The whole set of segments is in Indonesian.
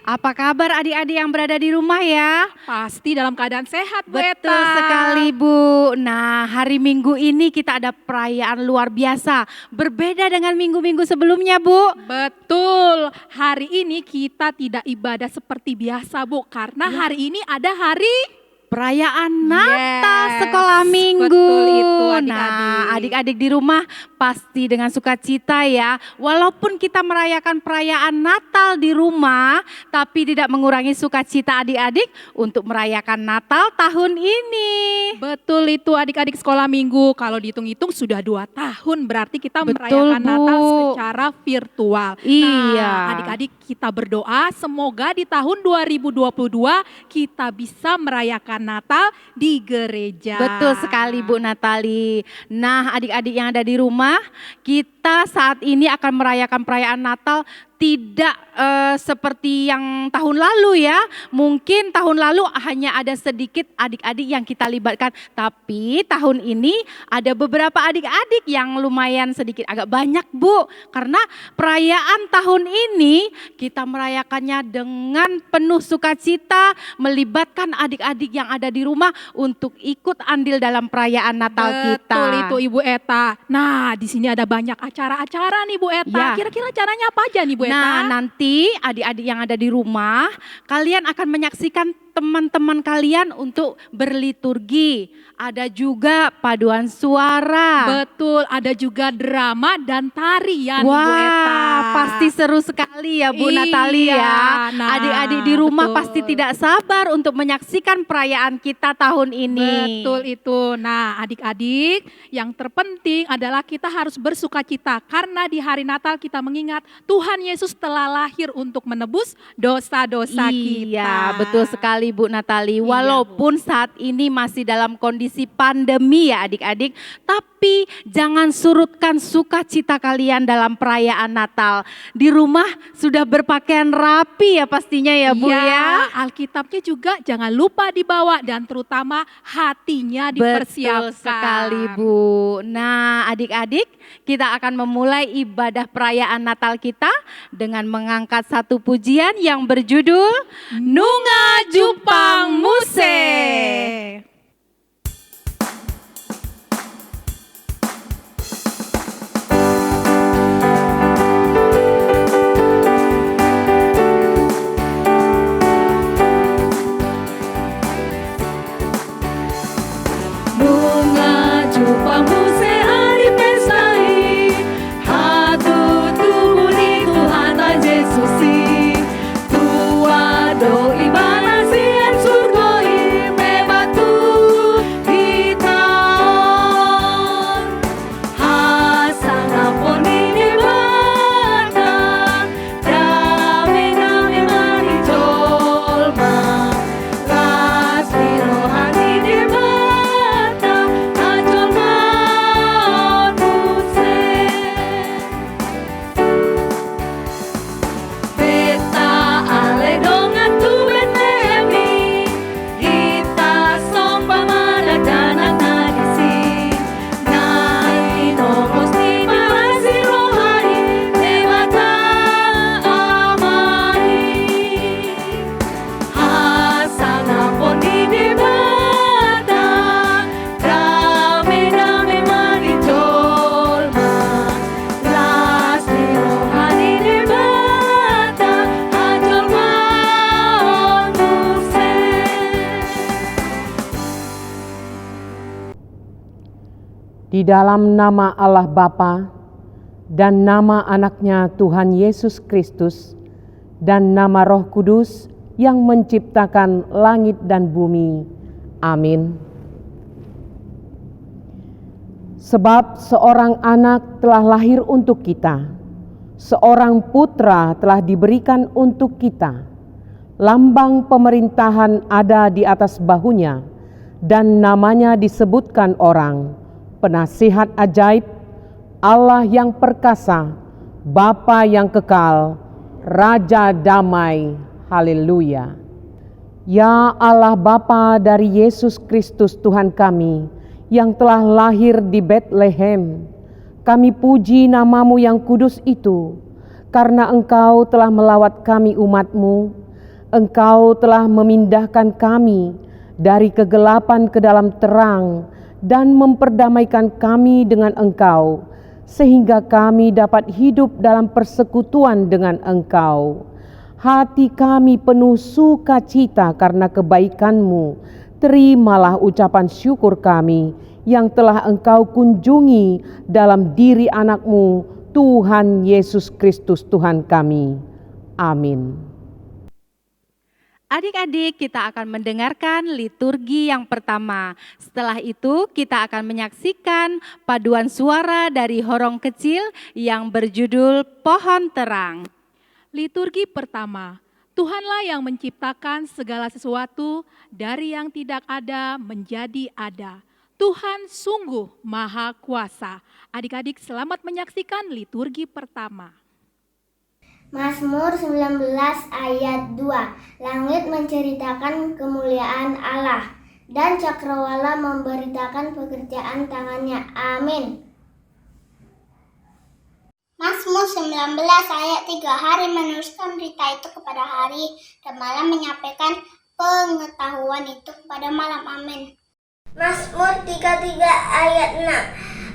Apa kabar adik-adik yang berada di rumah ya? Pasti dalam keadaan sehat, Bu Betul Eta. sekali Bu. Nah, hari Minggu ini kita ada perayaan luar biasa. Berbeda dengan minggu-minggu sebelumnya Bu. Betul, hari ini kita tidak ibadah seperti biasa, Bu. Karena hari ini ada hari Perayaan Natal Yes, sekolah minggu. betul itu, adik-adik. Nah, adik-adik di rumah pasti dengan sukacita ya. Walaupun kita merayakan perayaan Natal di rumah, tapi tidak mengurangi sukacita adik-adik untuk merayakan Natal tahun ini. Betul itu adik-adik sekolah minggu. Kalau dihitung-hitung sudah 2 tahun berarti kita Betul, merayakan Bu. Natal secara virtual. Iya. Nah, adik-adik kita berdoa semoga di tahun 2022 kita bisa merayakan Natal di gereja. Betul sekali Bu Natali. Nah adik-adik yang ada di rumah, kita saat ini akan merayakan perayaan Natal tidak seperti yang tahun lalu ya. Mungkin tahun lalu hanya ada sedikit adik-adik yang kita libatkan. Tapi tahun ini ada beberapa adik-adik yang lumayan sedikit agak banyak Bu. Karena perayaan tahun ini kita merayakannya dengan penuh sukacita. Melibatkan adik-adik yang ada di rumah untuk ikut andil dalam perayaan Natal kita. Betul itu Ibu Eta. Nah, di sini ada banyak acara-acara nih Bu Eta. Ya. Kira-kira acaranya apa aja nih Bu Eta? Nah, nanti adik-adik yang ada di rumah, kalian akan menyaksikan teman-teman kalian untuk berliturgi. Ada juga paduan suara. Betul, ada juga drama dan tarian Bu Eta. Wah, pasti seru sekali ya Bu Iya, Natali ya. nah, Adik-adik di rumah betul. pasti tidak sabar untuk menyaksikan perayaan kita tahun ini. Betul itu. Nah, adik-adik, yang terpenting adalah kita harus bersukacita karena di hari Natal kita mengingat Tuhan Yesus telah lahir untuk menebus dosa-dosa kita. Iya, betul sekali Bu Natali. Iya, Walaupun saat ini masih dalam kondisi pandemi ya adik-adik, tapi jangan surutkan sukacita kalian dalam perayaan Natal. Di rumah sudah berpakaian rapi ya pastinya ya Bu ya. Alkitabnya juga jangan lupa dibawa dan terutama hatinya dipersiapkan. Betul sekali Bu. Nah adik-adik, kita akan memulai ibadah perayaan Natal kita dengan mengangkat satu pujian yang berjudul Nunga Jupang Muse. Nunga Jupang Muse hari pestai, hatu tubuni Tuhan ta Yesusi, tua do ibana sian surgoi mebatu hitam, hasana poni nebata, dame dame mani jolma, lasmi rohani nebata, ajol manuse. Beta ale dongan tu Betlehemi, kita somba mana danak nadisi, nai nomos ni marasi rohani, nebata amani, hasana poni nebata, dame dame mani jolma, lasmi rohani nebata, ajol manuse. Di dalam nama Allah Bapa dan nama anaknya Tuhan Yesus Kristus dan nama Roh Kudus yang menciptakan langit dan bumi. Amin. Sebab seorang anak telah lahir untuk kita, seorang putra telah diberikan untuk kita. Lambang pemerintahan ada di atas bahunya, dan namanya disebutkan orang, Penasihat Ajaib, Allah yang perkasa, Bapa yang kekal, Raja damai. Haleluya. Ya Allah Bapa dari Yesus Kristus Tuhan kami, yang telah lahir di Betlehem, kami puji namamu yang kudus itu, karena Engkau telah melawat kami umat-Mu. Engkau telah memindahkan kami dari kegelapan ke dalam terang dan memperdamaikan kami dengan Engkau, sehingga kami dapat hidup dalam persekutuan dengan Engkau. Hati kami penuh sukacita karena kebaikan-Mu. Terimalah ucapan syukur kami yang telah Engkau kunjungi dalam diri anak-Mu, Tuhan Yesus Kristus Tuhan kami. Amin. Adik-adik, kita akan mendengarkan liturgi yang pertama. Setelah itu kita akan menyaksikan paduan suara dari horong kecil yang berjudul Pohon Terang. Liturgi pertama, Tuhanlah yang menciptakan segala sesuatu dari yang tidak ada menjadi ada. Tuhan sungguh maha kuasa. Adik-adik selamat menyaksikan liturgi pertama. Mazmur 19 ayat 2. Langit menceritakan kemuliaan Allah dan cakrawala memberitakan pekerjaan tangannya. Amin. Mazmur 19 ayat 3. Hari meneruskan berita itu kepada hari dan malam menyampaikan pengetahuan itu kepada malam. Amin. Mazmur 33 ayat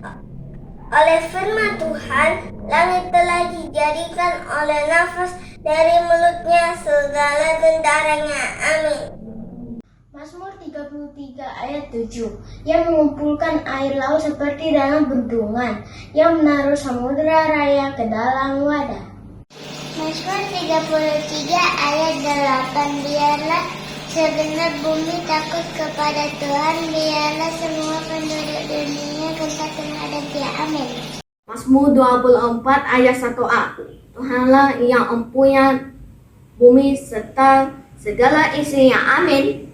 6. Oleh firman Tuhan, langit telah dijadikan oleh nafas dari mulutnya segala tentaranya. Amin. Mazmur 33 ayat 7. Yang mengumpulkan air laut seperti dalam bendungan, yang menaruh samudera raya ke dalam wadah. Mazmur 33 ayat 8. Biarlah segenap bumi takut kepada Tuhan, biarlah semua penduduk dunia gentar terhadap Dia. Amin. Mazmur 24 ayat 1a. Tuhanlah yang empunya bumi serta segala isinya. Amin.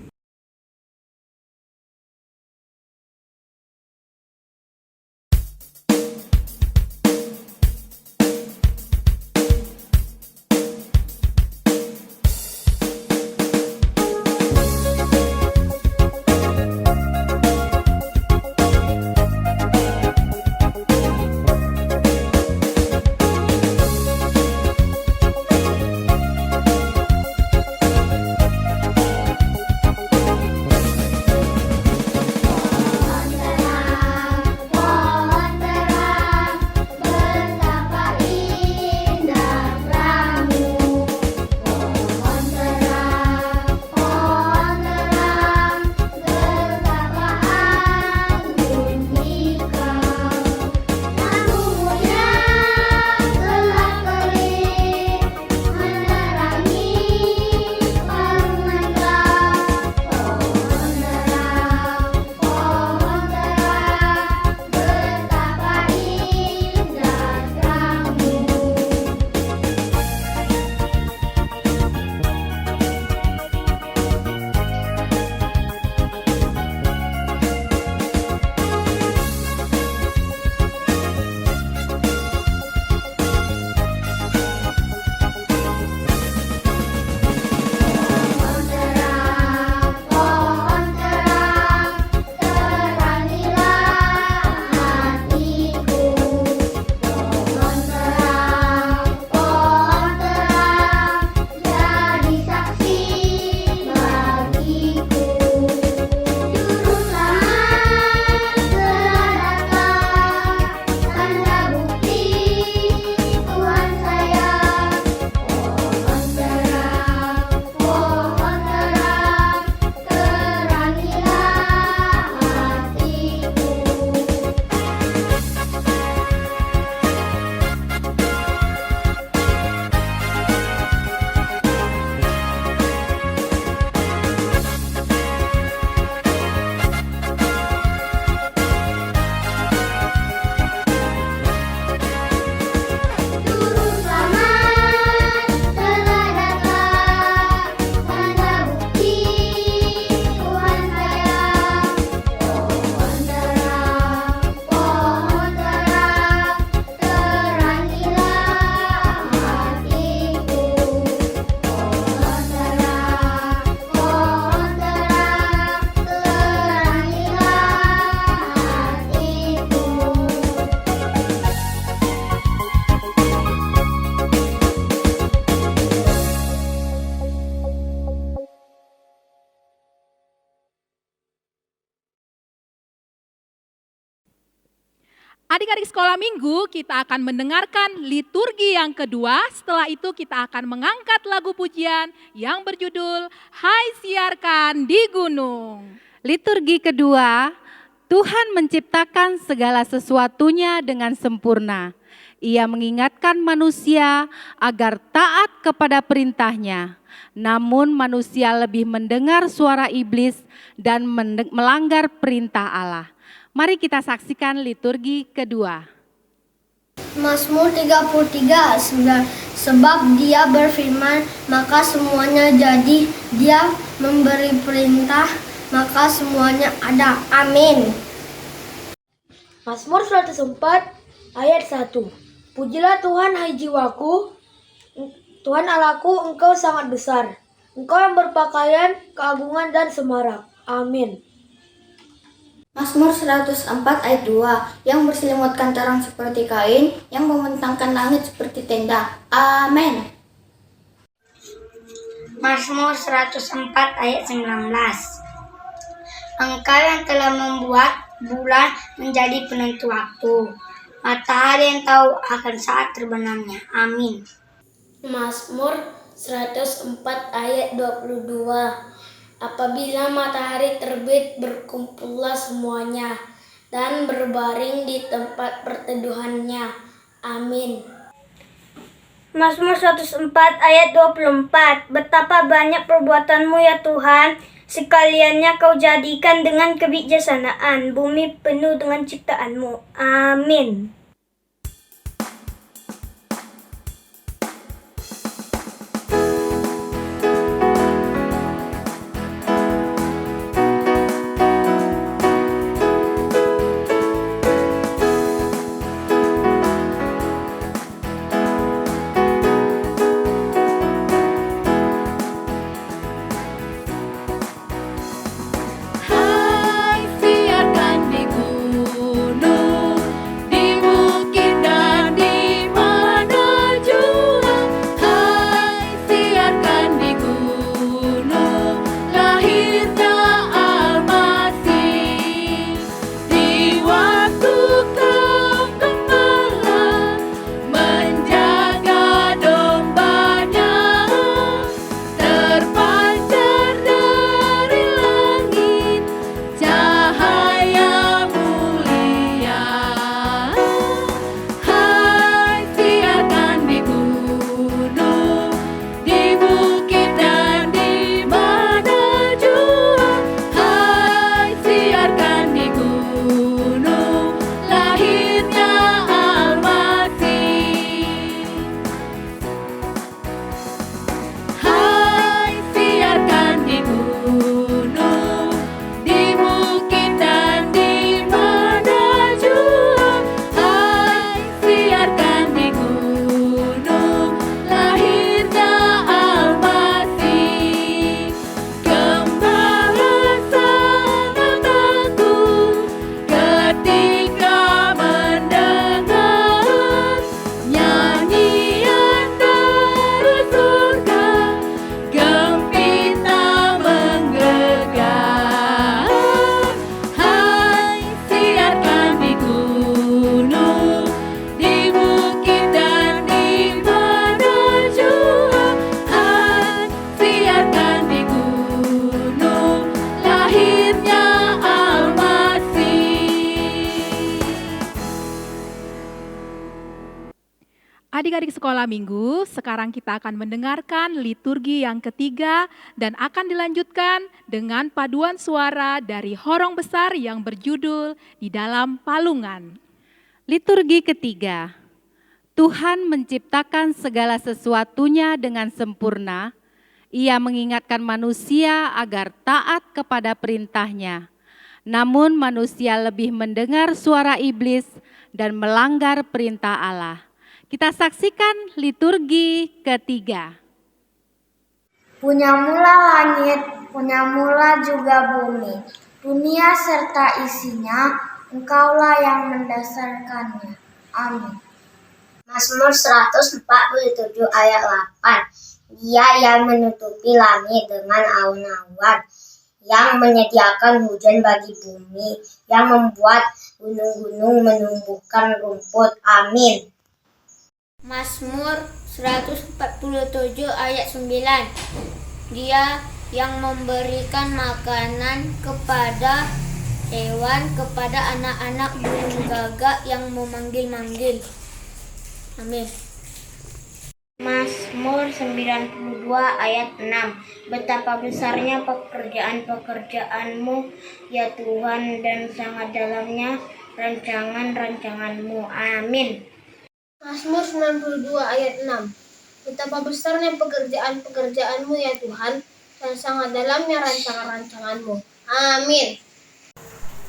Adik-adik sekolah minggu, kita akan mendengarkan liturgi yang kedua. Setelah itu kita akan mengangkat lagu pujian yang berjudul Hai Siarkan di Gunung. Liturgi kedua, Tuhan menciptakan segala sesuatunya dengan sempurna. Ia mengingatkan manusia agar taat kepada perintahnya. Namun manusia lebih mendengar suara iblis dan melanggar perintah Allah. Mari kita saksikan liturgi kedua. Mazmur 33:9. Sebab Dia berfirman, maka semuanya jadi. Dia memberi perintah, maka semuanya ada. Amin. Mazmur 104 ayat 1. Pujilah Tuhan hai jiwaku, Tuhan Allahku, Engkau sangat besar. Engkau yang berpakaian keagungan dan semarak. Amin. Mazmur 104 ayat 2. Yang berselimutkan terang seperti kain, yang membentangkan langit seperti tenda. Amin. Mazmur 104 ayat 19. Engkau yang telah membuat bulan menjadi penentu waktu, matahari yang tahu akan saat terbenamnya. Amin. Mazmur 104 ayat 22. Apabila matahari terbit, berkumpullah semuanya dan berbaring di tempat perteduhannya. Amin. Mazmur 104 ayat 24. Betapa banyak perbuatanmu ya Tuhan, sekaliannya kau jadikan dengan kebijaksanaan, bumi penuh dengan ciptaanmu. Amin. Hai siarkan di gunung, di bukit dan di mana jua. Hai siarkan di gunung, lahirnya Al-Masih. Di waktu kau gembala menjaga dombanya, terpancar dari langit cahaya mulia. Hai siarkan di gunung, di bukit dan di mana jua. Hai siarkan di gunung, lahirnya Al-Masih. Hai siarkan di gunung, di bukit dan di mana jua. Hai siarkan di gunung, lahirnya Al-Masih. Gembala sangat takut ketika mendengar nyanyian dari surga, gempita menggelegar. Hai siarkan di gunung, di bukit dan di mana jua. Hai siarkan di gunung, lahirnya Al-Masih. Adik-adik sekolah minggu, sekarang kita akan mendengarkan liturgi yang ketiga dan akan dilanjutkan dengan paduan suara dari horong besar yang berjudul Di Dalam Palungan. Liturgi ketiga, Tuhan menciptakan segala sesuatunya dengan sempurna. Ia mengingatkan manusia agar taat kepada perintahnya. Namun manusia lebih mendengar suara iblis dan melanggar perintah Allah. Kita saksikan liturgi ketiga. Punyamulah langit, punyamulah juga bumi, dunia serta isinya, Engkaulah yang mendasarkannya. Amin. Mazmur 147 ayat 8. Dia yang menutupi langit dengan awan-awan, yang menyediakan hujan bagi bumi, yang membuat gunung-gunung menumbuhkan rumput. Amin. Mazmur 147 ayat 9. Dia yang memberikan makanan kepada hewan, kepada anak-anak burung gagak yang memanggil-manggil. Amin. Mazmur 92 ayat 6. Betapa besarnya pekerjaan-pekerjaanmu, ya Tuhan, dan sangat dalamnya rancangan-rancanganmu. Amin. Mazmur 92 ayat 6. Betapa besarnya pekerjaan-pekerjaanmu ya Tuhan, dan sangat dalamnya rancangan-rancanganmu. Amin.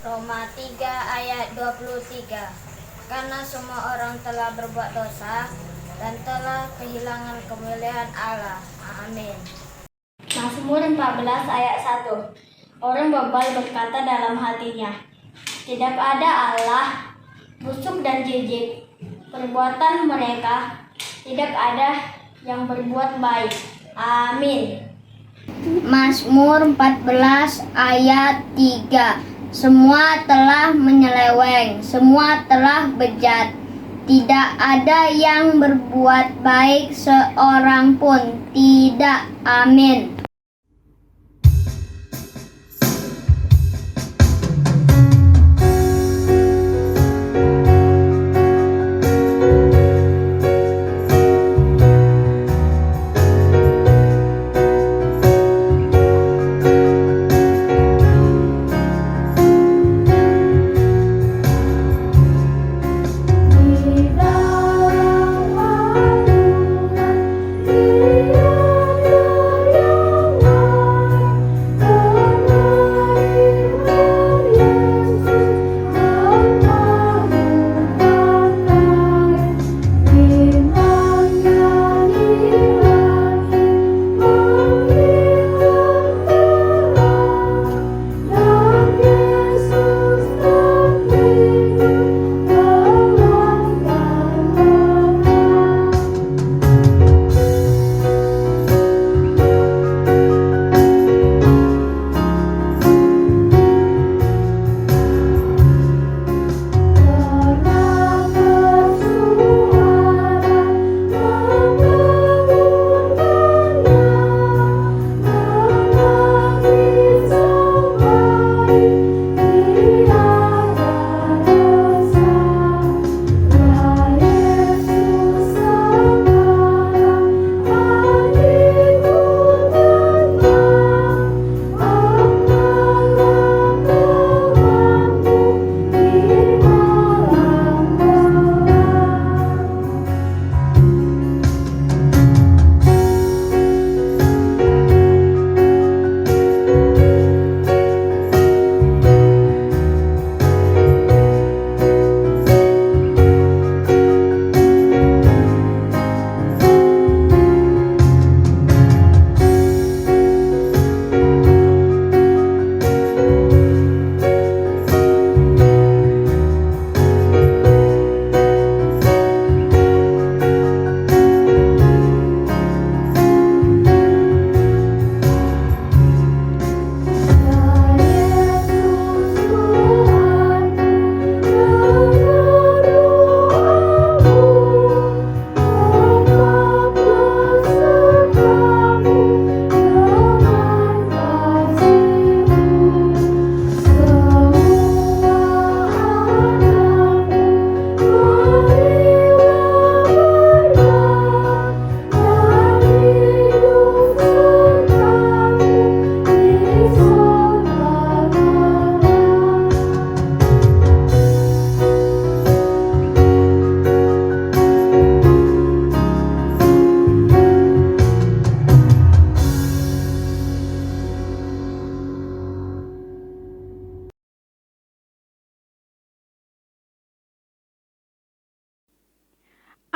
Roma 3 ayat 23. Karena semua orang telah berbuat dosa dan telah kehilangan kemuliaan Allah. Amin. Mazmur 14 ayat 1. Orang bebal berkata dalam hatinya, tidak ada Allah, busuk dan jijik. Perbuatan mereka tidak ada yang berbuat baik. Amin. Mazmur 14 ayat 3. Semua telah menyeleweng, semua telah bejat. Tidak ada yang berbuat baik seorang pun. Tidak. Amin.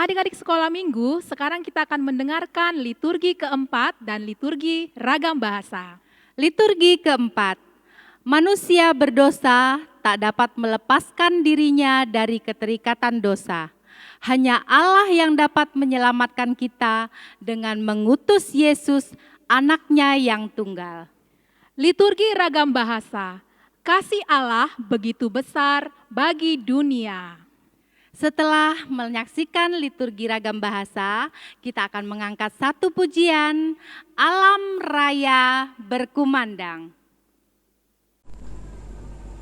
Adik-adik sekolah minggu, sekarang kita akan mendengarkan liturgi keempat dan liturgi ragam bahasa. Liturgi keempat. Manusia berdosa tak dapat melepaskan dirinya dari keterikatan dosa. Hanya Allah yang dapat menyelamatkan kita dengan mengutus Yesus, anaknya yang tunggal. Liturgi ragam bahasa. Kasih Allah begitu besar bagi dunia. Setelah menyaksikan liturgi ragam bahasa, kita akan mengangkat satu pujian, Alam Raya Berkumandang.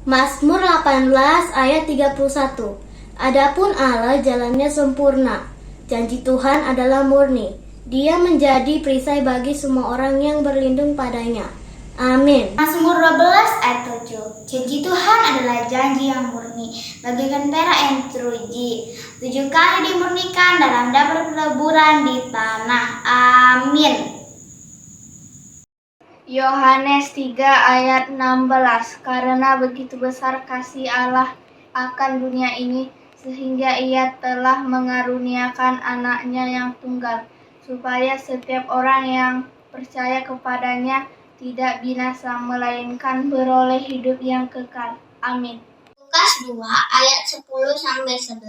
Mazmur 18 ayat 31. Adapun Allah jalannya sempurna, janji Tuhan adalah murni. Dia menjadi perisai bagi semua orang yang berlindung padanya. Amin. Mazmur 12 ayat 7. Janji Tuhan adalah janji yang murni, bagaikan perak yang teruji. 7 kali dimurnikan dalam dapur peleburan di tanah. Amin. Yohanes 3 ayat 16. Karena begitu besar kasih Allah akan dunia ini, sehingga Ia telah mengaruniakan anaknya yang tunggal, supaya setiap orang yang percaya kepadanya tidak binasa, melainkan beroleh hidup yang kekal. Amin. Lukas 2 ayat 10-11.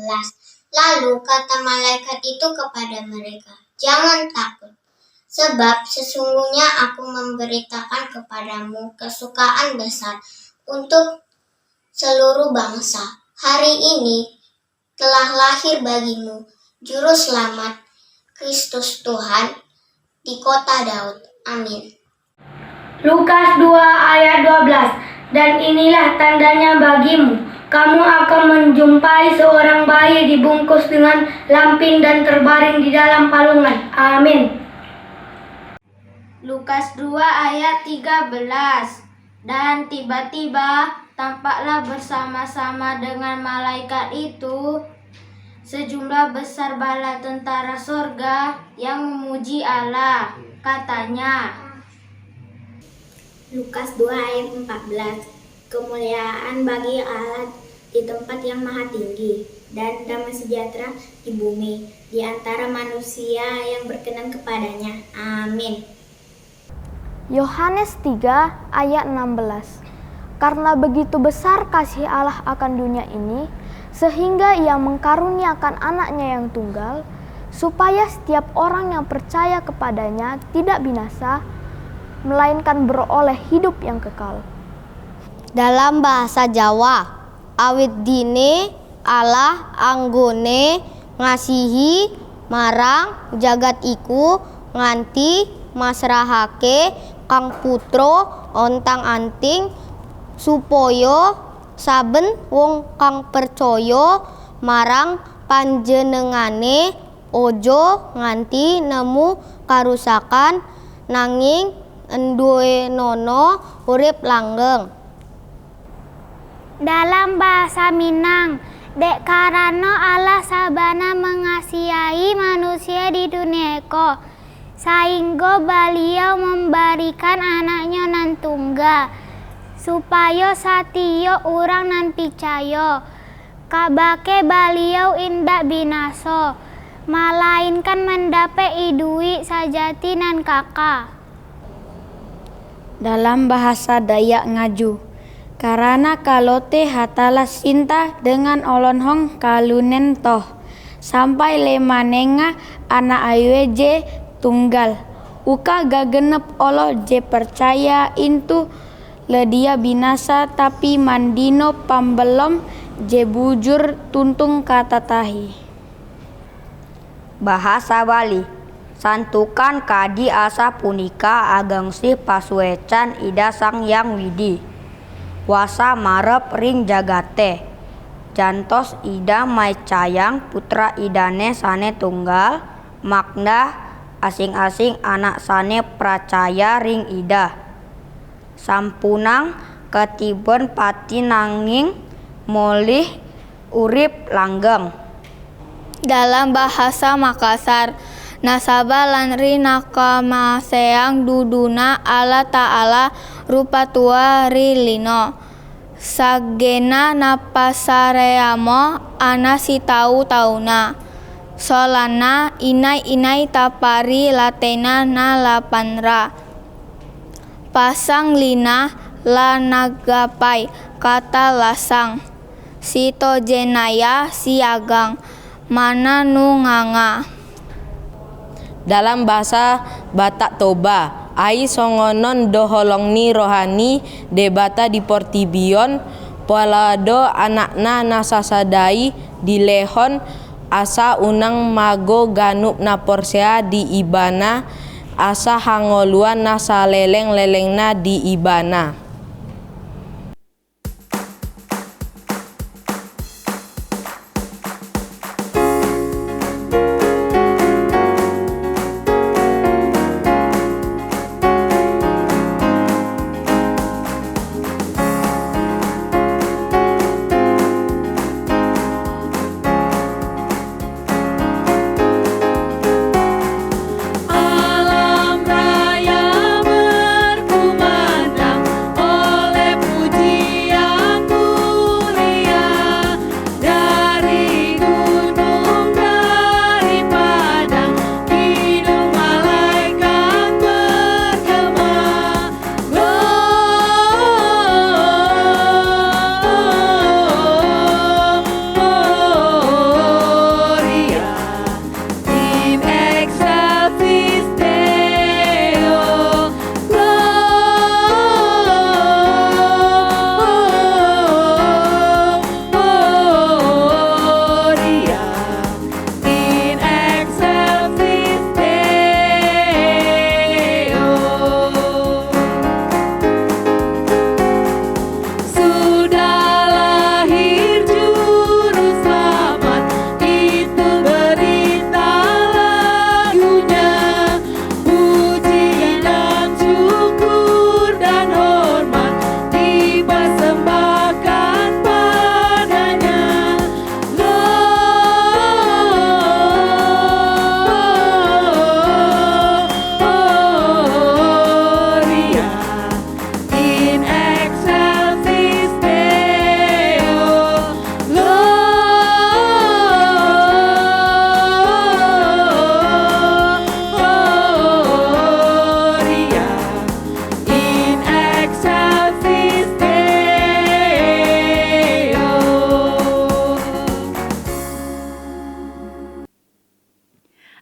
Lalu kata malaikat itu kepada mereka, jangan takut, sebab sesungguhnya aku memberitakan kepadamu kesukaan besar untuk seluruh bangsa. Hari ini telah lahir bagimu Juru Selamat, Kristus Tuhan, di kota Daud. Amin. Lukas 2 ayat 12. Dan inilah tandanya bagimu, kamu akan menjumpai seorang bayi dibungkus dengan lampin dan terbaring di dalam palungan. Amin. Lukas 2 ayat 13. Dan tiba-tiba tampaklah bersama-sama dengan malaikat itu sejumlah besar bala tentara sorga yang memuji Allah. Katanya, Lukas 2 ayat 14. Kemuliaan bagi Allah di tempat yang maha tinggi, dan damai sejahtera di bumi di antara manusia yang berkenan kepadanya. Amin. Yohanes 3 ayat 16. Karena begitu besar kasih Allah akan dunia ini, sehingga Ia mengkaruniakan anaknya yang tunggal, supaya setiap orang yang percaya kepadanya tidak binasa, melainkan beroleh hidup yang kekal. Dalam bahasa Jawa, awit dine Allah anggone ngasihi marang jagat iku nganti masrahake Kang Putro ontang-anting supaya saben wong kang percaya marang panjenengane ojo nganti nemu karusakan, nanging enduwenono urip langgeng. Dalam bahasa Minang, dek karano Allah sabana mengasihi manusia di dunia eko, sehingga beliau memberikan anaknya nan tunggal, supaya satio urang nan picayo, kabake beliau indak binaso, malainkan mendape idui sajati nan kaka. Dalam bahasa Dayak Ngaju, karena kalote hatalah sinta dengan olonhong kalunen toh, sampai lemanenga anak ayue je tunggal, uka gagenep olo je percaya intu ledia binasa tapi mandino pambelom je bujur tuntung kata tahi. Bahasa Bali. Santukan kadi asa punika agengsi pasuecan ida sang yang widi. Wasa marep ring jagate. Jantos ida maicayang putra idane sane tunggal. Makna asing-asing anak sane pracaya ring ida. Sampunang ketiben pati nanging molih urip langgeng. Dalam bahasa Makassar, nasaba lan rinakamaseang duduna Allah Ta'ala rupa tua rilino. Sagena napasareamo ana si tauna. Solana inai tapari latena na lapanra. Pasang lina la nagapai kata lasang. Sito jenaya siagang mana nunganga. Dalam bahasa Batak Toba, ai songonon doholongni rohani debata di portibion polado anakna nasasadai di lehon asa unang mago ganup na porsea di ibana asa hangoluan na saleleng-lelengna di ibana.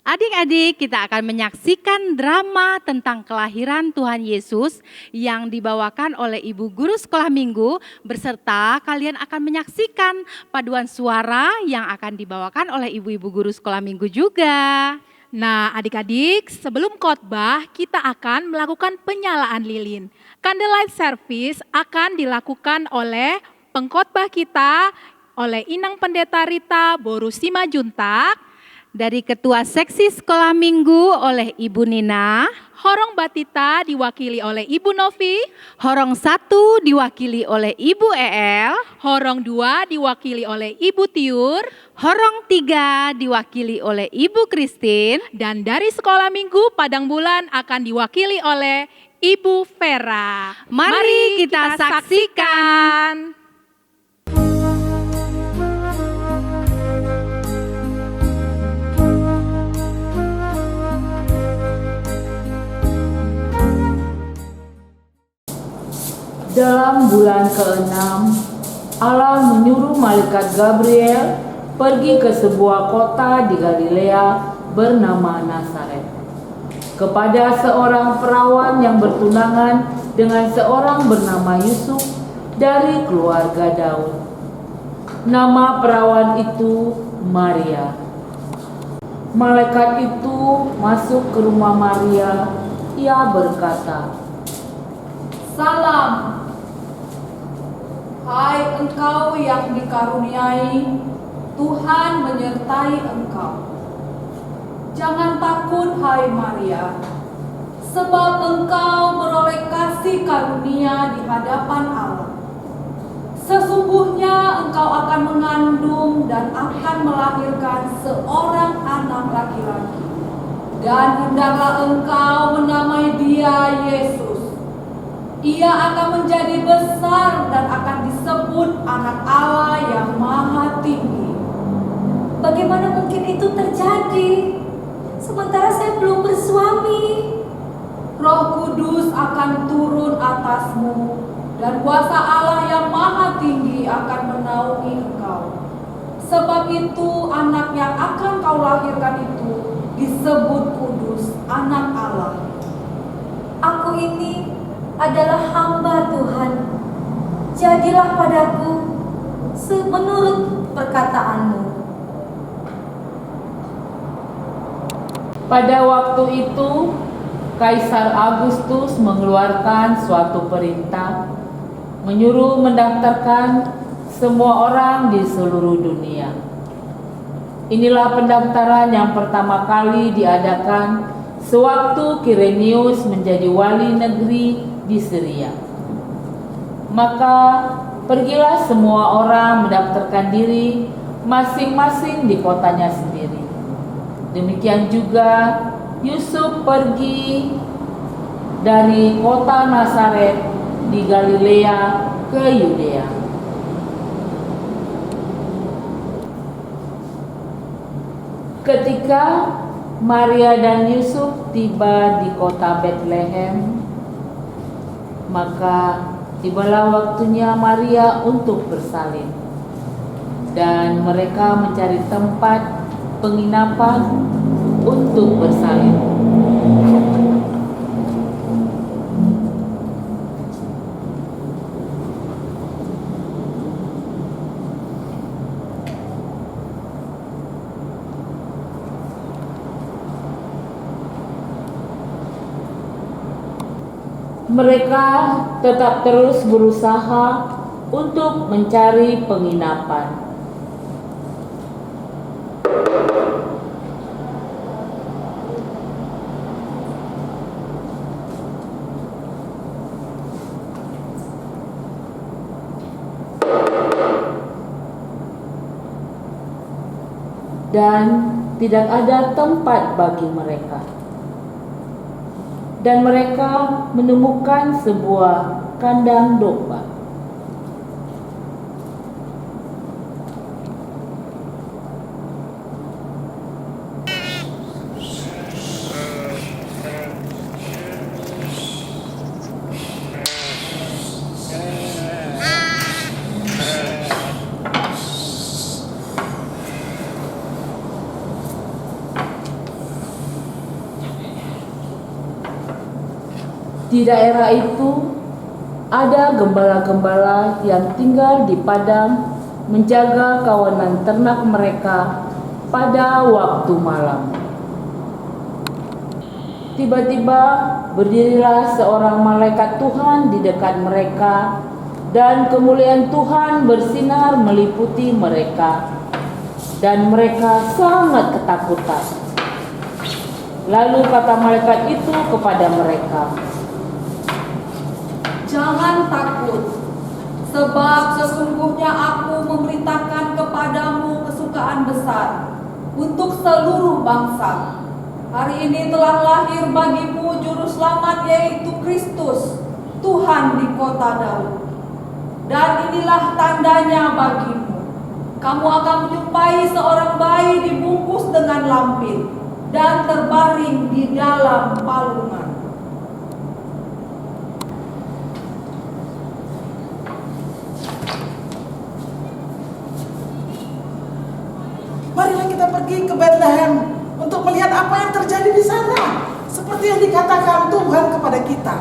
Adik-adik, kita akan menyaksikan drama tentang kelahiran Tuhan Yesus yang dibawakan oleh Ibu Guru Sekolah Minggu beserta kalian akan menyaksikan paduan suara yang akan dibawakan oleh ibu-ibu guru Sekolah Minggu juga. Nah, adik-adik, sebelum khotbah kita akan melakukan penyalaan lilin. Candlelight service akan dilakukan oleh pengkhotbah kita oleh Inang Pendeta Rita Boru Simajuntak. Dari Ketua Seksi Sekolah Minggu oleh Ibu Nina. Horong Batita diwakili oleh Ibu Novi. Horong 1 diwakili oleh Ibu El. Horong 2 diwakili oleh Ibu Tiur. Horong 3 diwakili oleh Ibu Christine. Dan dari Sekolah Minggu Padang Bulan akan diwakili oleh Ibu Vera. Mari kita saksikan. Dalam bulan ke-6, Allah menyuruh malaikat Gabriel pergi ke sebuah kota di Galilea bernama Nazaret, kepada seorang perawan yang bertunangan dengan seorang bernama Yusuf dari keluarga Daud. Nama perawan itu Maria. Malaikat itu masuk ke rumah Maria. Ia berkata, "Salam, hai engkau yang dikaruniai, Tuhan menyertai engkau. Jangan takut hai Maria, sebab engkau beroleh kasih karunia di hadapan Allah. Sesungguhnya engkau akan mengandung dan akan melahirkan seorang anak laki-laki. Dan hendaklah engkau menamai dia Yesus. Ia akan menjadi besar dan akan disebut anak Allah yang maha tinggi." Bagaimana mungkin itu terjadi? Sementara saya belum bersuami. Roh Kudus akan turun atasmu dan kuasa Allah yang maha tinggi akan menaungi engkau. Sebab itu anak yang akan kau lahirkan itu disebut kudus, anak Allah. ini adalah hamba Tuhan. Jadilah padaku menurut perkataanmu. Pada waktu itu, Kaisar Agustus mengeluarkan suatu perintah menyuruh mendaftarkan semua orang di seluruh dunia. Inilah pendaftaran yang pertama kali diadakan sewaktu Kirenius menjadi wali negeri di Syria. Maka pergilah semua orang mendaftarkan diri masing-masing di kotanya sendiri. Demikian juga Yusuf pergi dari kota Nazaret di Galilea ke Yudea. Ketika Maria dan Yusuf tiba di kota Bethlehem, maka tibalah waktunya Maria untuk bersalin, dan mereka mencari tempat penginapan untuk bersalin. Mereka tetap terus berusaha untuk mencari penginapan. Dan tidak ada tempat bagi mereka. Dan mereka menemukan sebuah kandang domba. Di daerah itu ada gembala-gembala yang tinggal di padang menjaga kawanan ternak mereka pada waktu malam. Tiba-tiba berdirilah seorang malaikat Tuhan di dekat mereka, dan kemuliaan Tuhan bersinar meliputi mereka, dan mereka sangat ketakutan. Lalu kata malaikat itu kepada mereka, "Jangan takut, sebab sesungguhnya aku memberitakan kepadamu kesukaan besar untuk seluruh bangsa. Hari ini telah lahir bagimu Juru Selamat, yaitu Kristus, Tuhan di kota Daud. Dan inilah tandanya bagimu. Kamu akan menjumpai seorang bayi dibungkus dengan lampin dan terbaring di dalam palungan." Marilah kita pergi ke Bethlehem untuk melihat apa yang terjadi di sana, seperti yang dikatakan Tuhan kepada kita.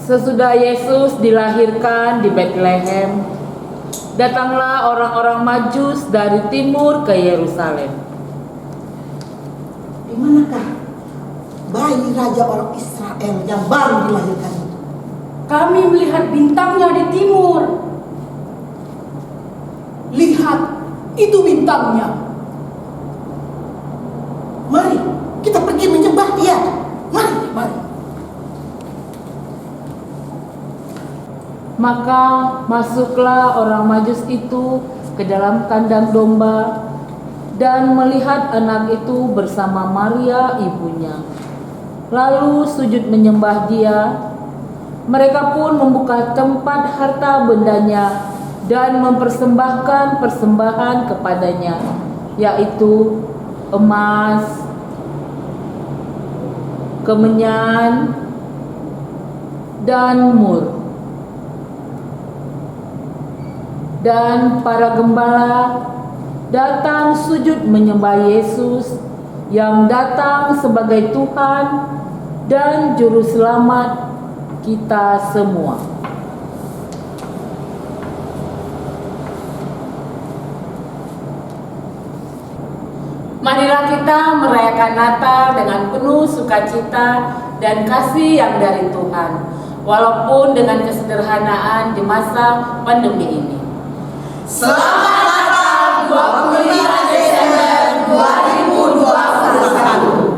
Sesudah Yesus dilahirkan di Bethlehem, datanglah orang-orang Majus dari timur ke Yerusalem. Di manakah bayi raja orang Israel yang baru dilahirkan itu? Kami melihat bintangnya di timur. Lihat, itu bintangnya. Mari, kita pergi menyembah dia. Mari. Maka masuklah orang Majus itu ke dalam kandang domba dan melihat anak itu bersama Maria ibunya. Lalu sujud menyembah dia. Mereka pun membuka tempat harta bendanya dan mempersembahkan persembahan kepadanya, yaitu emas, kemenyan, dan mur. Dan para gembala datang sujud menyembah Yesus yang datang sebagai Tuhan dan Juru Selamat kita semua. Marilah kita merayakan Natal dengan penuh sukacita dan kasih yang dari Tuhan, walaupun dengan kesederhanaan di masa pandemi ini. Selamat Natal 25 Desember 2021.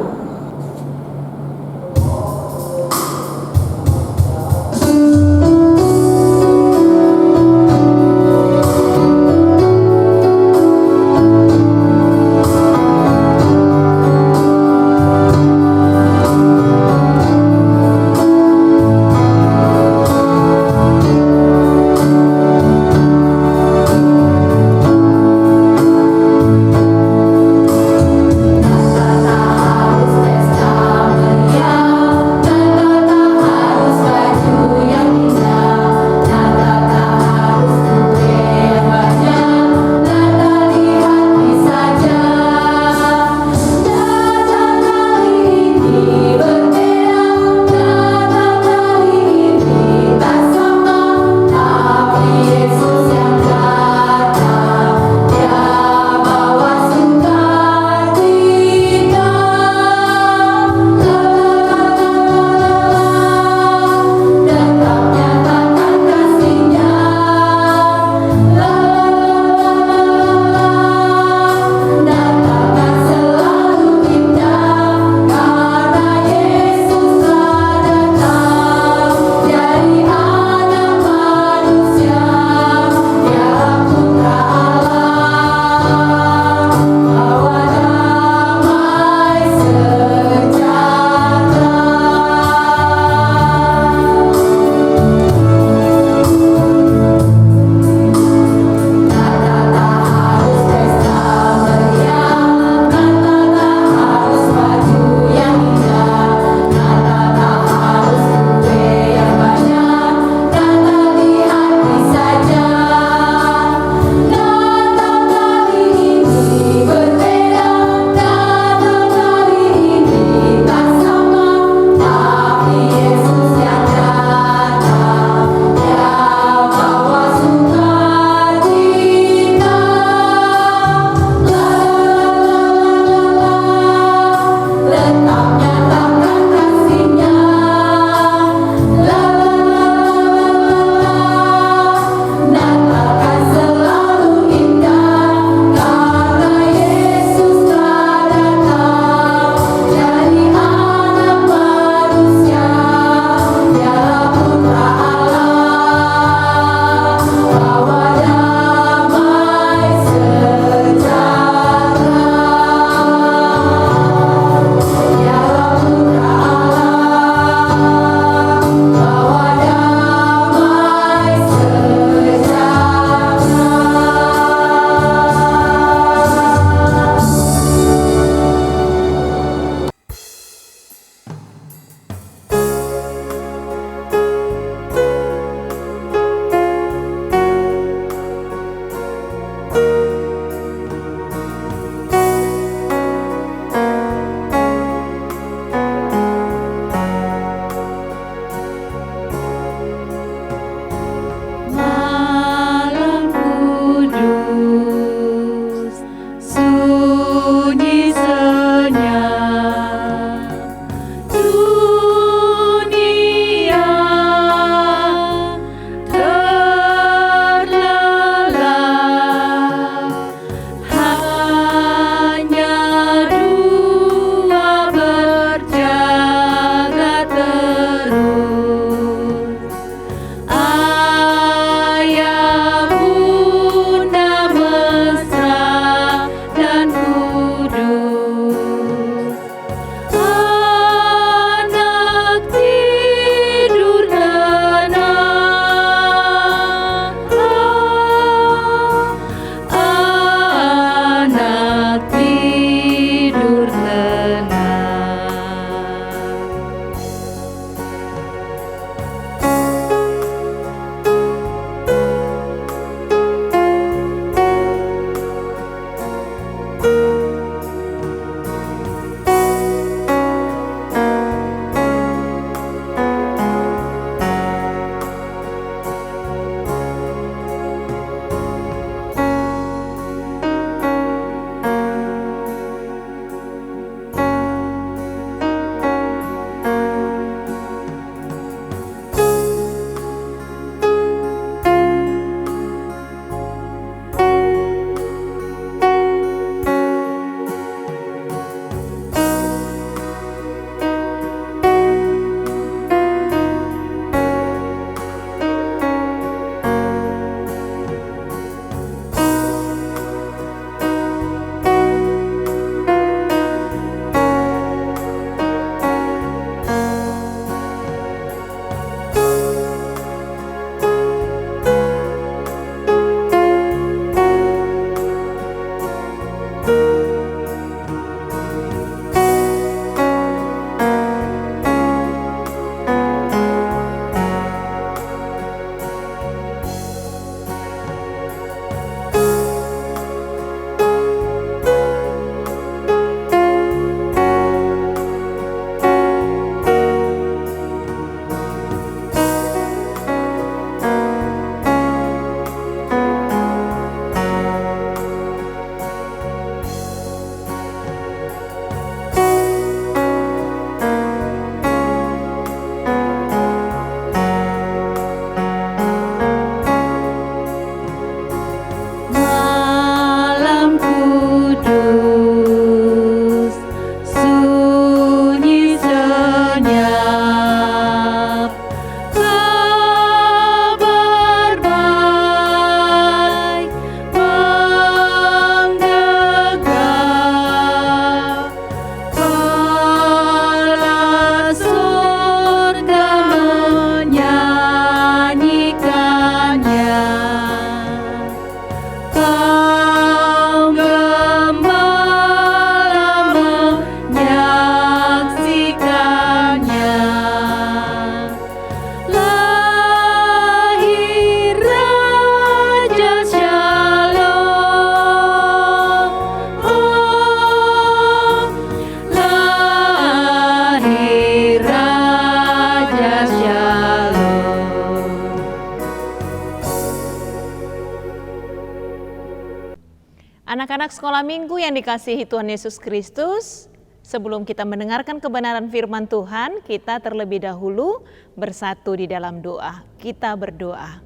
Anak-anak sekolah minggu yang dikasihi Tuhan Yesus Kristus, sebelum kita mendengarkan kebenaran firman Tuhan, kita terlebih dahulu bersatu di dalam doa. Kita berdoa.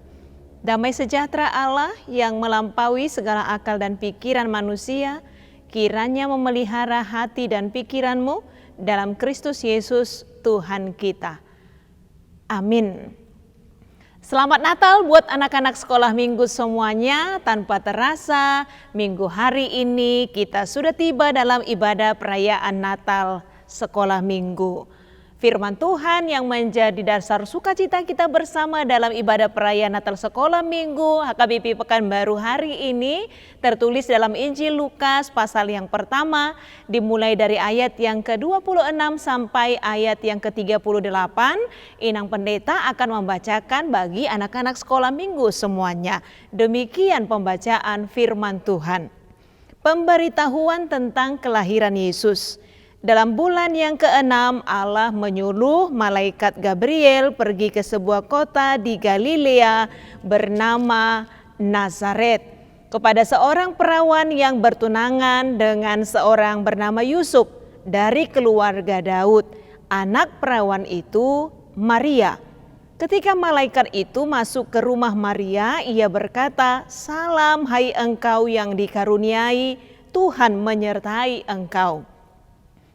Damai sejahtera Allah yang melampaui segala akal dan pikiran manusia, kiranya memelihara hati dan pikiranmu dalam Kristus Yesus Tuhan kita. Amin. Selamat Natal buat anak-anak sekolah minggu semuanya. Tanpa terasa, minggu hari ini kita sudah tiba dalam ibadah perayaan Natal sekolah minggu. Firman Tuhan yang menjadi dasar sukacita kita bersama dalam ibadah perayaan Natal sekolah minggu HKBP Pekanbaru hari ini tertulis dalam Injil Lukas pasal yang pertama, dimulai dari ayat yang ke-26 sampai ayat yang ke-38. Inang Pendeta akan membacakan bagi anak-anak sekolah minggu semuanya. Demikian pembacaan firman Tuhan. Pemberitahuan tentang kelahiran Yesus. Dalam bulan yang ke-6, Allah menyuruh malaikat Gabriel pergi ke sebuah kota di Galilea bernama Nazaret kepada seorang perawan yang bertunangan dengan seorang bernama Yusuf dari keluarga Daud. Anak perawan itu Maria. Ketika malaikat itu masuk ke rumah Maria, ia berkata, "Salam hai engkau yang dikaruniai, Tuhan menyertai engkau."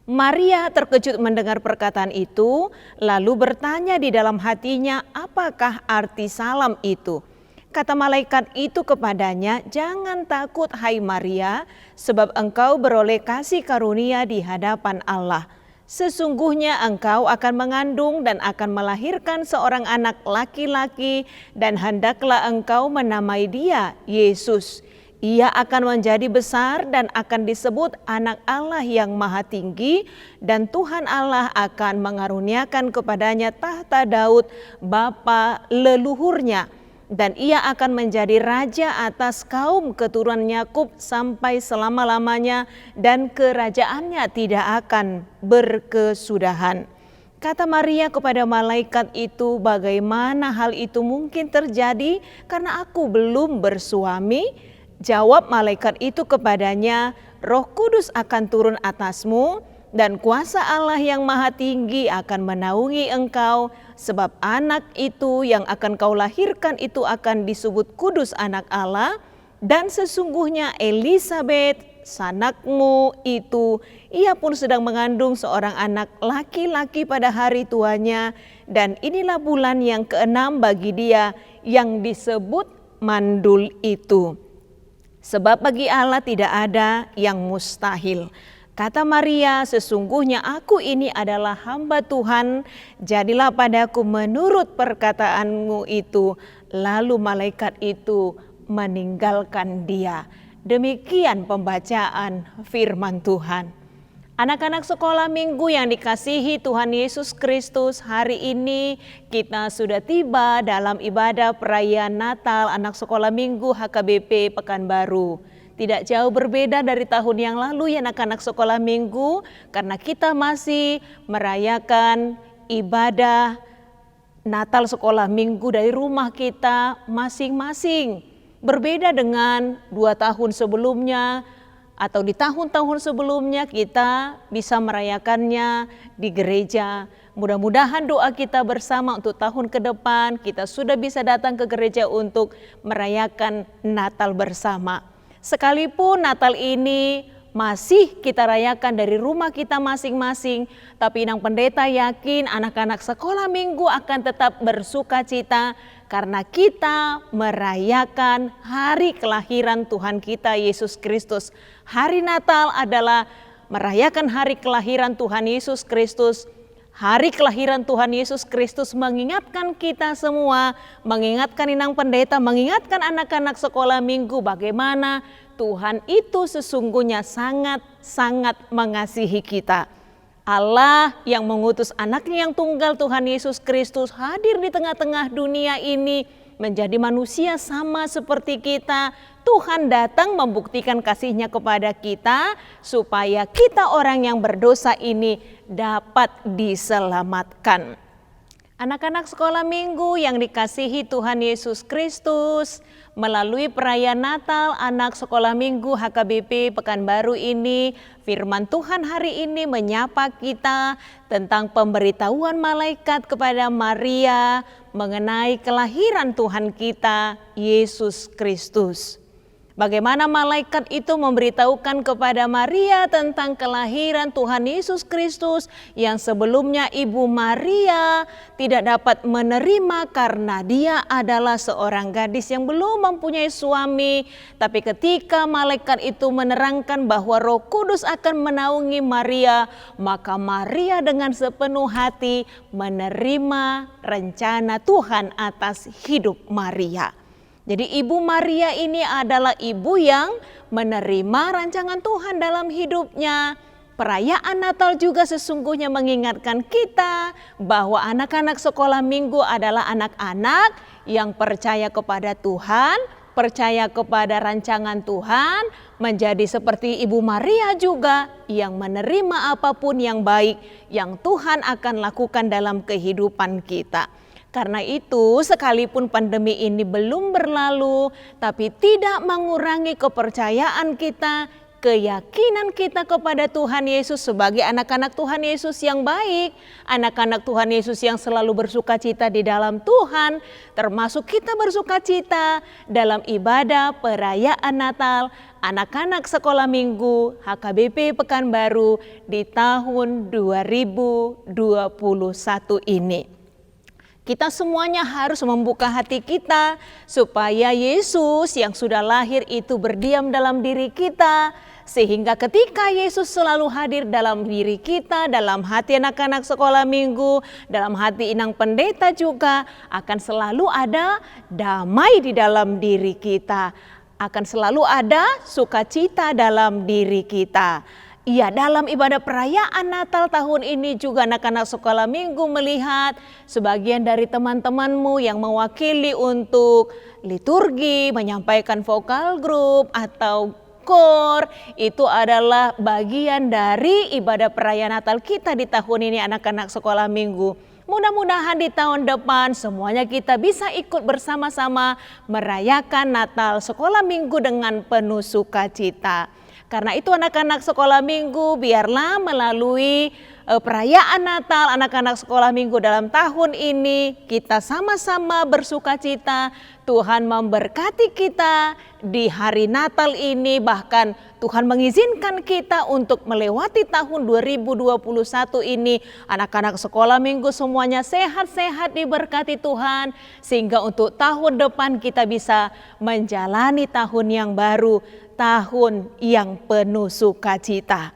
Maria terkejut mendengar perkataan itu, lalu bertanya di dalam hatinya, apakah arti salam itu? Kata malaikat itu kepadanya, "Jangan takut hai Maria, sebab engkau beroleh kasih karunia di hadapan Allah. Sesungguhnya engkau akan mengandung dan akan melahirkan seorang anak laki-laki, dan hendaklah engkau menamai dia Yesus. Ia akan menjadi besar dan akan disebut Anak Allah yang Maha Tinggi, dan Tuhan Allah akan mengaruniakan kepadanya tahta Daud bapa leluhurnya, dan ia akan menjadi raja atas kaum keturunan Yakub sampai selama-lamanya, dan kerajaannya tidak akan berkesudahan." Kata Maria kepada malaikat itu, "Bagaimana hal itu mungkin terjadi karena aku belum bersuami?" Jawab malaikat itu kepadanya, "Roh Kudus akan turun atasmu, dan kuasa Allah yang Maha Tinggi akan menaungi engkau, sebab anak itu yang akan kau lahirkan itu akan disebut Kudus Anak Allah, dan sesungguhnya Elisabet, sanakmu itu, ia pun sedang mengandung seorang anak laki-laki pada hari tuanya, dan inilah bulan yang ke-6 bagi dia yang disebut mandul itu. Sebab bagi Allah tidak ada yang mustahil." Kata Maria, "Sesungguhnya aku ini adalah hamba Tuhan, jadilah padaku menurut perkataanmu itu." Lalu malaikat itu meninggalkan dia. Demikian pembacaan firman Tuhan. Anak-anak sekolah minggu yang dikasihi Tuhan Yesus Kristus, hari ini kita sudah tiba dalam ibadah perayaan Natal anak sekolah minggu HKBP Pekanbaru. Tidak jauh berbeda dari tahun yang lalu ya anak-anak sekolah minggu, karena kita masih merayakan ibadah Natal sekolah minggu dari rumah kita masing-masing. Berbeda dengan 2 tahun sebelumnya, atau di tahun-tahun sebelumnya kita bisa merayakannya di gereja. Mudah-mudahan doa kita bersama untuk tahun ke depan kita sudah bisa datang ke gereja untuk merayakan Natal bersama. Sekalipun Natal ini masih kita rayakan dari rumah kita masing-masing, tapi Inang Pendeta yakin anak-anak sekolah minggu akan tetap bersuka cita karena kita merayakan hari kelahiran Tuhan kita Yesus Kristus. Hari Natal adalah merayakan hari kelahiran Tuhan Yesus Kristus. Hari kelahiran Tuhan Yesus Kristus mengingatkan kita semua, mengingatkan Inang Pendeta, mengingatkan anak-anak sekolah minggu bagaimana Tuhan itu sesungguhnya sangat-sangat mengasihi kita. Allah yang mengutus anaknya yang tunggal Tuhan Yesus Kristus hadir di tengah-tengah dunia ini menjadi manusia sama seperti kita. Tuhan datang membuktikan kasih-Nya kepada kita supaya kita orang yang berdosa ini dapat diselamatkan. Anak-anak sekolah minggu yang dikasihi Tuhan Yesus Kristus, melalui perayaan Natal anak sekolah minggu HKBP Pekanbaru ini, firman Tuhan hari ini menyapa kita tentang pemberitahuan malaikat kepada Maria mengenai kelahiran Tuhan kita, Yesus Kristus. Bagaimana malaikat itu memberitahukan kepada Maria tentang kelahiran Tuhan Yesus Kristus yang sebelumnya Ibu Maria tidak dapat menerima karena dia adalah seorang gadis yang belum mempunyai suami. Tapi ketika malaikat itu menerangkan bahwa Roh Kudus akan menaungi Maria, maka Maria dengan sepenuh hati menerima rencana Tuhan atas hidup Maria. Jadi Ibu Maria ini adalah ibu yang menerima rancangan Tuhan dalam hidupnya. Perayaan Natal juga sesungguhnya mengingatkan kita bahwa anak-anak sekolah minggu adalah anak-anak yang percaya kepada Tuhan, percaya kepada rancangan Tuhan, menjadi seperti Ibu Maria juga yang menerima apapun yang baik yang Tuhan akan lakukan dalam kehidupan kita. Karena itu, sekalipun pandemi ini belum berlalu, tapi tidak mengurangi kepercayaan kita, keyakinan kita kepada Tuhan Yesus sebagai anak-anak Tuhan Yesus yang baik, anak-anak Tuhan Yesus yang selalu bersukacita di dalam Tuhan, termasuk kita bersukacita dalam ibadah perayaan Natal anak-anak sekolah minggu HKBP Pekanbaru di tahun 2021 ini. Kita semuanya harus membuka hati kita supaya Yesus yang sudah lahir itu berdiam dalam diri kita. Sehingga ketika Yesus selalu hadir dalam diri kita, dalam hati anak-anak sekolah minggu, dalam hati inang pendeta juga akan selalu ada damai di dalam diri kita. Akan selalu ada sukacita dalam diri kita. Iya, dalam ibadah perayaan Natal tahun ini juga anak-anak sekolah minggu melihat sebagian dari teman-temanmu yang mewakili untuk liturgi, menyampaikan vokal grup atau kor, itu adalah bagian dari ibadah perayaan Natal kita di tahun ini anak-anak sekolah minggu. Mudah-mudahan di tahun depan semuanya kita bisa ikut bersama-sama merayakan Natal sekolah minggu dengan penuh sukacita. Karena itu anak-anak sekolah minggu biarlah melalui perayaan Natal anak-anak sekolah minggu dalam tahun ini kita sama-sama bersukacita. Tuhan memberkati kita di hari Natal ini, bahkan Tuhan mengizinkan kita untuk melewati tahun 2021 ini. Anak-anak sekolah minggu semuanya sehat-sehat diberkati Tuhan, sehingga untuk tahun depan kita bisa menjalani tahun yang baru, tahun yang penuh sukacita.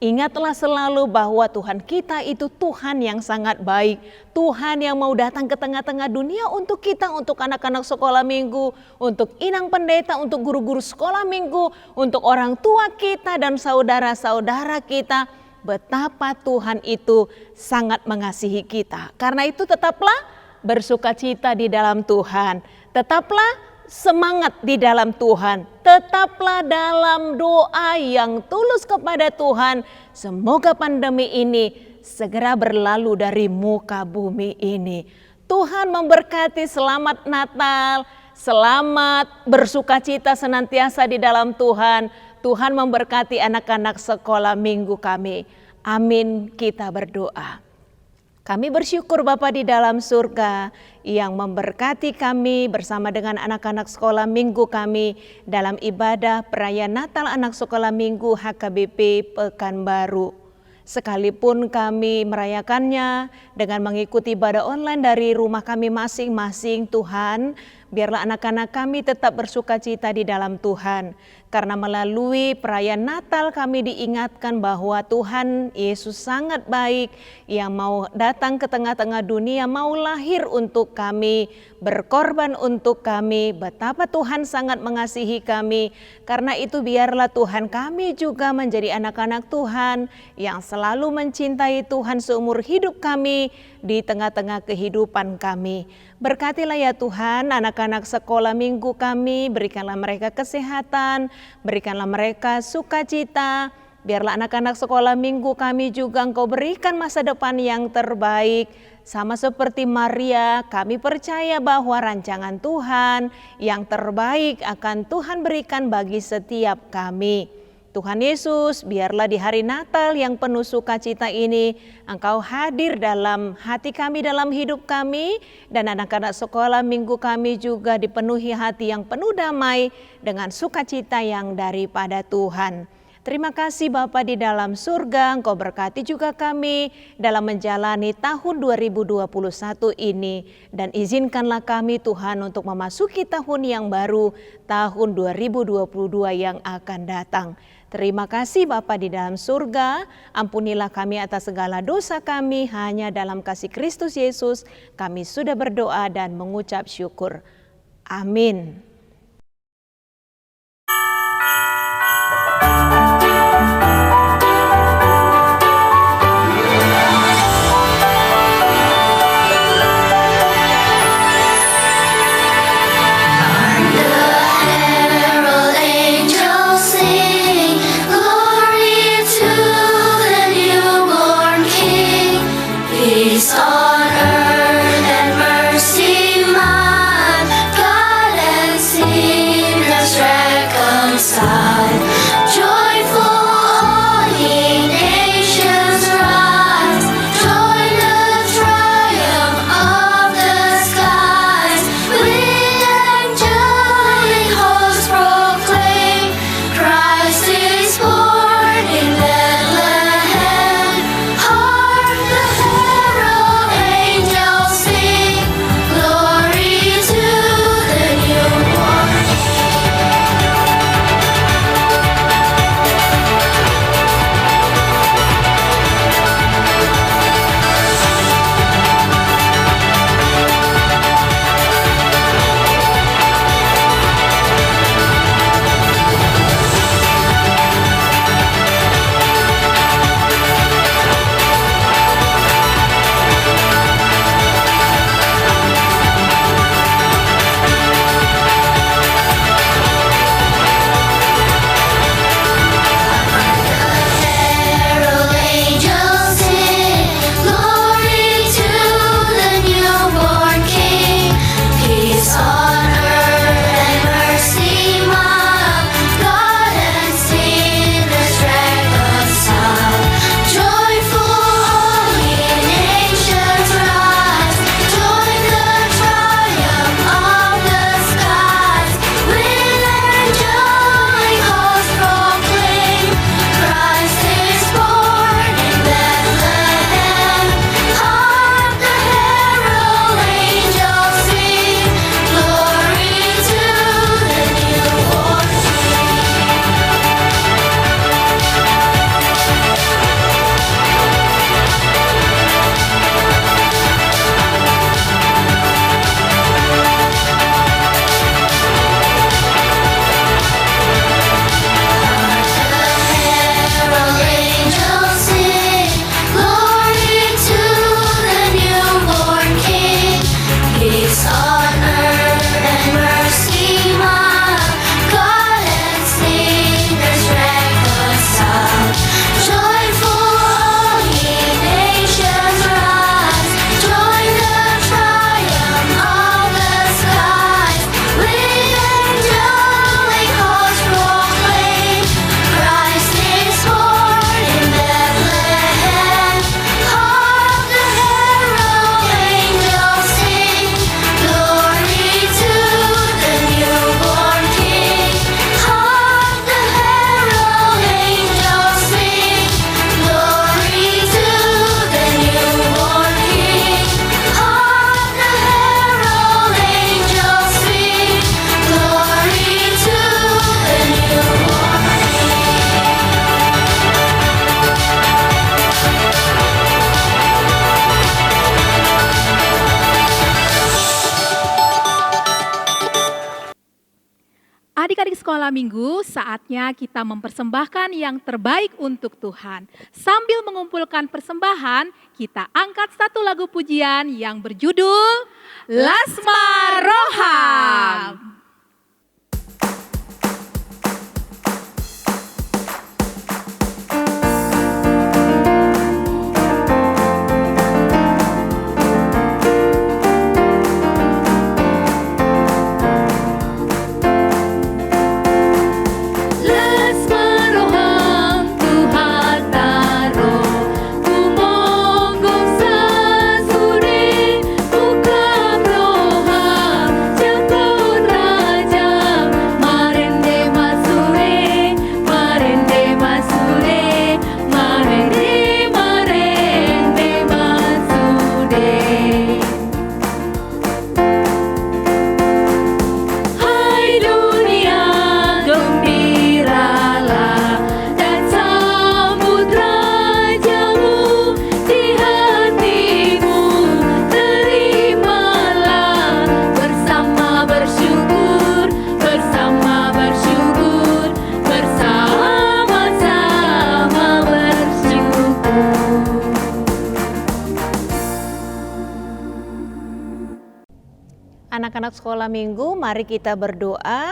Ingatlah selalu bahwa Tuhan kita itu Tuhan yang sangat baik. Tuhan yang mau datang ke tengah-tengah dunia untuk kita, untuk anak-anak sekolah minggu, untuk inang pendeta, untuk guru-guru sekolah minggu, untuk orang tua kita dan saudara-saudara kita. Betapa Tuhan itu sangat mengasihi kita. Karena itu tetaplah bersukacita di dalam Tuhan. Tetaplah semangat di dalam Tuhan, tetaplah dalam doa yang tulus kepada Tuhan. Semoga pandemi ini segera berlalu dari muka bumi ini. Tuhan memberkati, selamat Natal, selamat bersukacita senantiasa di dalam Tuhan. Tuhan memberkati anak-anak sekolah minggu kami. Amin, kita berdoa. Kami bersyukur Bapa di dalam surga yang memberkati kami bersama dengan anak-anak sekolah minggu kami dalam ibadah perayaan Natal anak sekolah minggu HKBP Pekanbaru. Sekalipun kami merayakannya dengan mengikuti ibadah online dari rumah kami masing-masing, Tuhan, biarlah anak-anak kami tetap bersukacita di dalam Tuhan. Karena melalui perayaan Natal kami diingatkan bahwa Tuhan Yesus sangat baik yang mau datang ke tengah-tengah dunia, mau lahir untuk kami, berkorban untuk kami. Betapa Tuhan sangat mengasihi kami. Karena itu biarlah Tuhan kami juga menjadi anak-anak Tuhan yang selalu mencintai Tuhan seumur hidup kami di tengah-tengah kehidupan kami. Berkatilah ya Tuhan anak-anak sekolah minggu kami, berikanlah mereka kesehatan, berikanlah mereka sukacita, Biarlah anak-anak sekolah minggu kami juga Engkau berikan masa depan yang terbaik. Sama seperti Maria, kami percaya bahwa rancangan Tuhan yang terbaik akan Tuhan berikan bagi setiap kami. Tuhan Yesus, biarlah di hari Natal yang penuh sukacita ini, Engkau hadir dalam hati kami, dalam hidup kami, dan anak-anak sekolah minggu kami juga dipenuhi hati yang penuh damai dengan sukacita yang daripada Tuhan. Terima kasih Bapa di dalam surga, Engkau berkati juga kami dalam menjalani tahun 2021 ini. Dan izinkanlah kami Tuhan untuk memasuki tahun yang baru, tahun 2022 yang akan datang. Terima kasih Bapa di dalam surga, ampunilah kami atas segala dosa kami, hanya dalam kasih Kristus Yesus kami sudah berdoa dan mengucap syukur. Amin. Adik-adik sekolah minggu, saatnya kita mempersembahkan yang terbaik untuk Tuhan. Sambil mengumpulkan persembahan, kita angkat satu lagu pujian yang berjudul Lasma Roham. Anak-anak sekolah minggu, mari kita berdoa.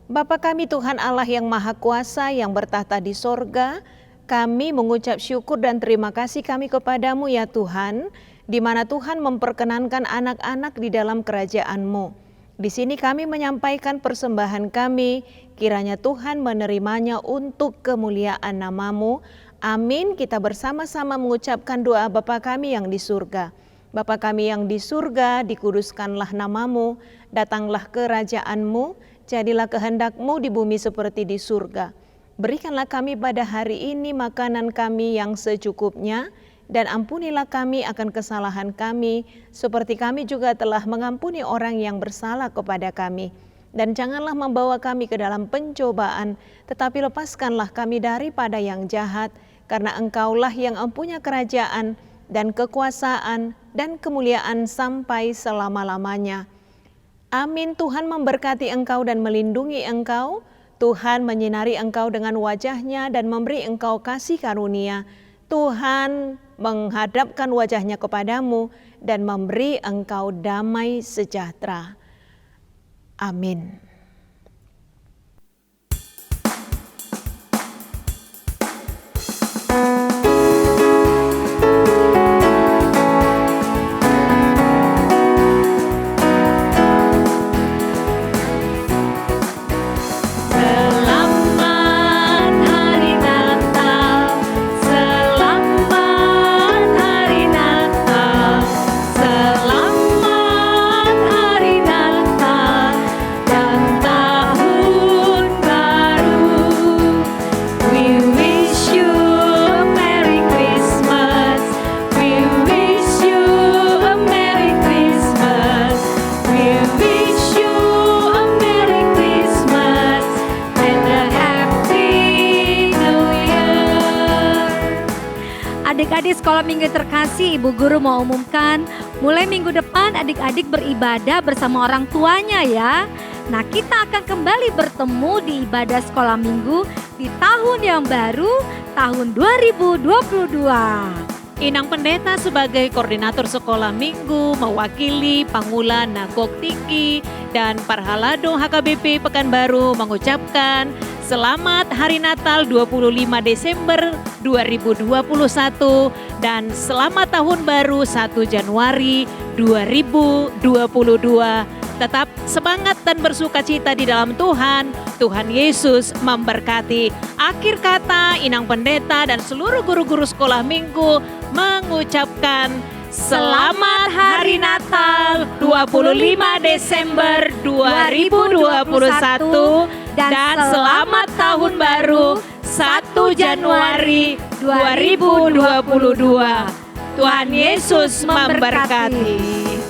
Bapa kami Tuhan Allah yang Maha Kuasa yang bertahta di sorga, kami mengucap syukur dan terima kasih kami kepadamu ya Tuhan, di mana Tuhan memperkenankan anak-anak di dalam kerajaan-Mu. Di sini kami menyampaikan persembahan kami, kiranya Tuhan menerimanya untuk kemuliaan nama-Mu. Amin. Kita bersama-sama mengucapkan doa Bapa kami yang di surga. Bapa kami yang di surga, dikuduskanlah nama-Mu, datanglah kerajaan-Mu, jadilah kehendak-Mu di bumi seperti di surga. Berikanlah kami pada hari ini makanan kami yang secukupnya, dan ampunilah kami akan kesalahan kami, seperti kami juga telah mengampuni orang yang bersalah kepada kami. Dan janganlah membawa kami ke dalam pencobaan, tetapi lepaskanlah kami daripada yang jahat, karena Engkaulah yang mempunyai kerajaan, dan kekuasaan, dan kemuliaan sampai selama-lamanya. Amin. Tuhan memberkati engkau dan melindungi engkau. Tuhan menyinari engkau dengan wajah-Nya dan memberi engkau kasih karunia. Tuhan menghadapkan wajah-Nya kepadamu dan memberi engkau damai sejahtera. Amin. Adik-adik sekolah minggu terkasih, Ibu Guru mau umumkan mulai minggu depan adik-adik beribadah bersama orang tuanya ya. Nah, kita akan kembali bertemu di ibadah sekolah minggu di tahun yang baru, tahun 2022. Inang Pendeta sebagai koordinator sekolah minggu mewakili Pangula Nagok Tiki dan Parhalado HKBP Pekanbaru mengucapkan selamat Hari Natal 25 Desember 2021 dan selamat Tahun Baru 1 Januari 2022. Tetap semangat dan bersukacita di dalam Tuhan. Tuhan Yesus memberkati. Akhir kata, Inang Pendeta dan seluruh guru-guru sekolah minggu mengucapkan selamat Hari Natal 25 Desember 2021 dan selamat Tahun Baru 1 Januari 2022. Tuhan Yesus memberkati.